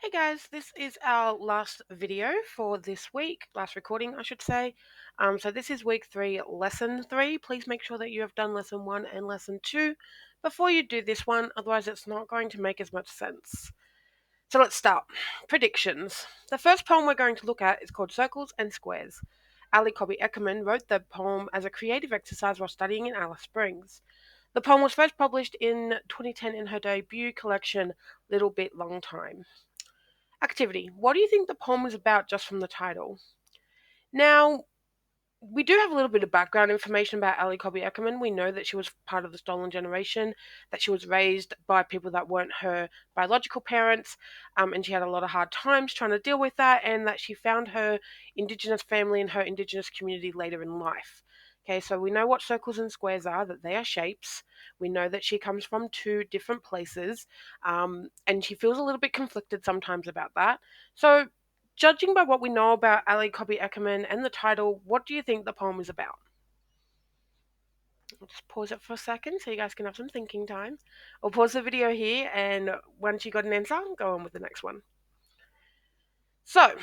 Hey guys, this is our last video for this week, last recording I should say. So this is week 3, lesson 3. Please make sure that you have done lesson 1 and lesson 2 before you do this one, otherwise it's not going to make as much sense. So let's start. Predictions. The first poem we're going to look at is called Circles and Squares. Ali Cobby Eckermann wrote the poem as a creative exercise while studying in Alice Springs. The poem was first published in 2010 in her debut collection, Little Bit Long Time. Activity. What do you think the poem is about just from the title? Now, we do have a little bit of background information about Ali Cobby Eckermann. We know that she was part of the stolen generation, that she was raised by people that weren't her biological parents, and she had a lot of hard times trying to deal with that, and that she found her Indigenous family and her Indigenous community later in life. Okay, so we know what circles and squares are, that they are shapes. We know that she comes from 2 different places, and she feels a little bit conflicted sometimes about that. So judging by what we know about Ali Cobby Eckermann and the title, what do you think the poem is about? I'll just pause it for a second so you guys can have some thinking time. I'll pause the video here, and once you got an answer, go on with the next one. So,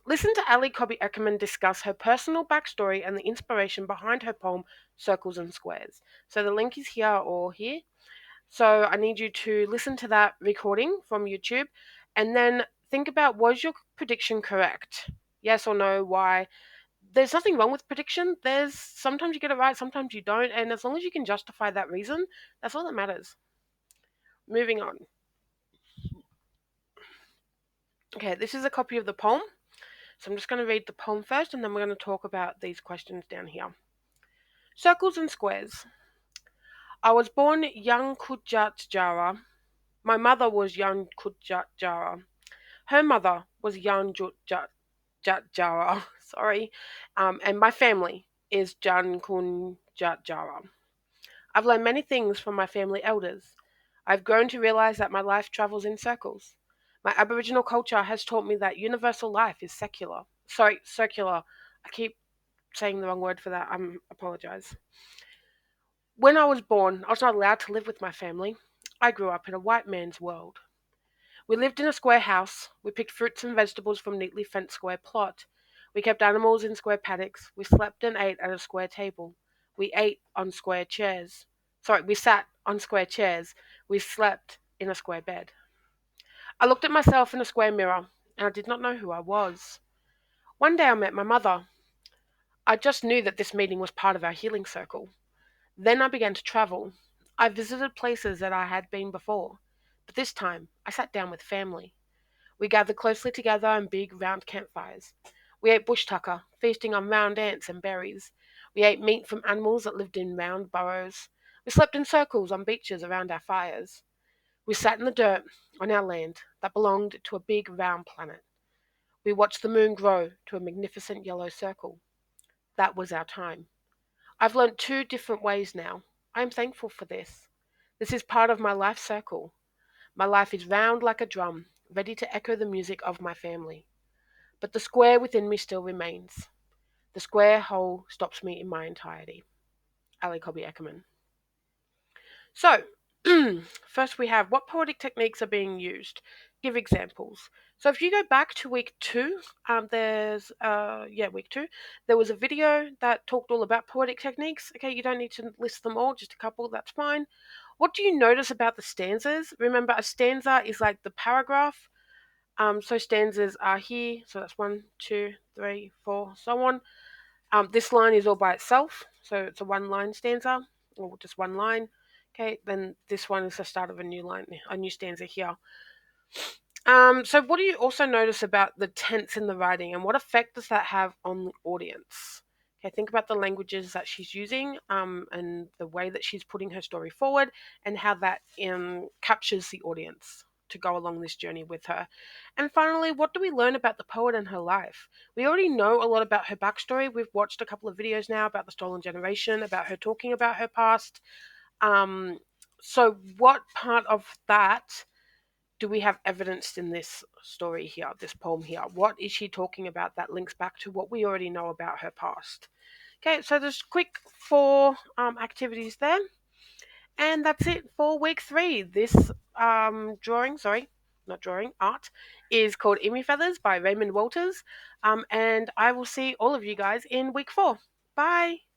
listen to Ali Cobby Eckermann discuss her personal backstory and the inspiration behind her poem Circles and Squares. So the link is here or here. So I need you to listen to that recording from YouTube and then think about, was your prediction correct? Yes or no, why? There's nothing wrong with prediction. There's sometimes you get it right, sometimes you don't, and as long as you can justify that reason, that's all that matters. Moving on. Okay, this is a copy of the poem. So I'm just going to read the poem first, and then we're going to talk about these questions down here. Circles and Squares. I was born young Kudjat Jara. My mother was young Kudjat Jara. Her mother was young Jat Jara. Sorry. And my family is Jan Kun Jat Jara. I've learned many things from my family elders. I've grown to realize that my life travels in circles. My Aboriginal culture has taught me that universal life is secular. Sorry, circular. I keep saying the wrong word for that. I apologize. When I was born, I was not allowed to live with my family. I grew up in a white man's world. We lived in a square house. We picked fruits and vegetables from neatly fenced square plot. We kept animals in square paddocks. We slept and ate at a square table. We ate on square chairs. Sorry, we sat on square chairs. We slept in a square bed. I looked at myself in a square mirror, and I did not know who I was. One day I met my mother. I just knew that this meeting was part of our healing circle. Then I began to travel. I visited places that I had been before, but this time I sat down with family. We gathered closely together in big round campfires. We ate bush tucker, feasting on round ants and berries. We ate meat from animals that lived in round burrows. We slept in circles on beaches around our fires. We sat in the dirt on our land that belonged to a big round planet. We watched the moon grow to a magnificent yellow circle. That was our time. I've learnt 2 different ways now. I am thankful for this. This is part of my life circle. My life is round like a drum, ready to echo the music of my family. But the square within me still remains. The square hole stops me in my entirety. Ali Cobby Eckermann. So, first we have, what poetic techniques are being used? Give examples. So if you go back to week 2, week 2, there was a video that talked all about poetic techniques. Okay, you don't need to list them all, just a couple, that's fine. What do you notice about the stanzas? Remember, a stanza is like the paragraph. So stanzas are here. So that's 1, 2, 3, 4, so on. This line is all by itself. So it's a 1-line stanza, or just 1 line. Okay, then this one is the start of a new line, a new stanza here. So what do you also notice about the tense in the writing, and what effect does that have on the audience? Okay, think about the languages that she's using, and the way that she's putting her story forward, and how that captures the audience to go along this journey with her. And finally, what do we learn about the poet and her life? We already know a lot about her backstory. We've watched a couple of videos now about the stolen generation, about her talking about her past. So what part of that do we have evidenced in this story here, this poem here? What is she talking about that links back to what we already know about her past? Okay, so there's quick 4 activities there. And that's it for week 3. This not drawing, art, is called Emu Feathers by Raymond Walters. And I will see all of you guys in week 4. Bye.